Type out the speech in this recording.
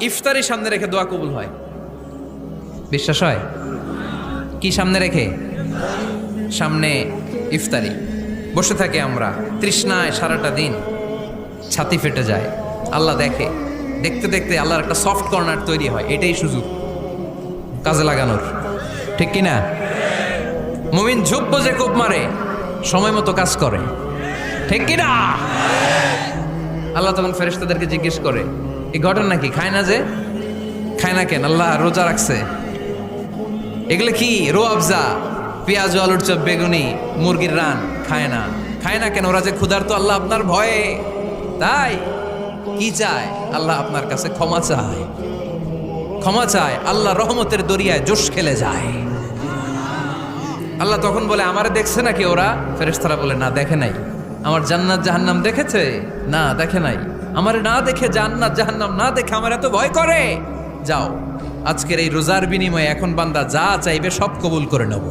ইফতারি সামনে রেখে দোয়া কবুল হয়। বিশ্বাস হয়? কি সামনে রেখে? সামনে ইফতারি। বসে থাকে আমরা তৃষ্ণায় সারাটা দিন, ছাতি ফেটে যায়। আল্লাহ দেখে, দেখতে দেখতে আল্লাহর একটা সফট কর্নার তৈরি হয়। এটাই সুযোগ কাজে লাগানোর, ঠিক কিনা? মুমিন ঝুপ বোঝে কোপ মারে, সময় মতো কাজ করে, ঠিক কিনা? আল্লাহ তখন ফেরেশতাদেরকে জিজ্ঞেস করে, এই ঘটনা কি? খায় না যে? খায় না কেন? আল্লাহ রোজা রাখছে। এগুলো কি? রো আফজা, পেঁয়াজ, আলুর চপ, বেগুনি, মুরগির রান খায় না। খায় না কেন? ওরা যে ক্ষুধার্ত, আল্লাহ আপনার ভয়ে। তাই কি চায়? আল্লাহ আপনার কাছে ক্ষমা চায়, ক্ষমা চায়। আল্লাহ রহমতের দরিয়ায় জোশ খেলে যায়। আল্লাহ তখন বলে, আমারে দেখছে নাকি ওরা? ফেরেশতারা বলে, না দেখে নাই। আমার জান্নাত জাহান্নাম দেখেছে? না দেখে নাই। আমারে না দেখে, জান্নাত জাহান্নাম না দেখে আমার এত ভয় করে। যাও, আজকের এই রোজার বিনিময়ে এখন বান্দা যা চাইবে সব কবুল করে নেব।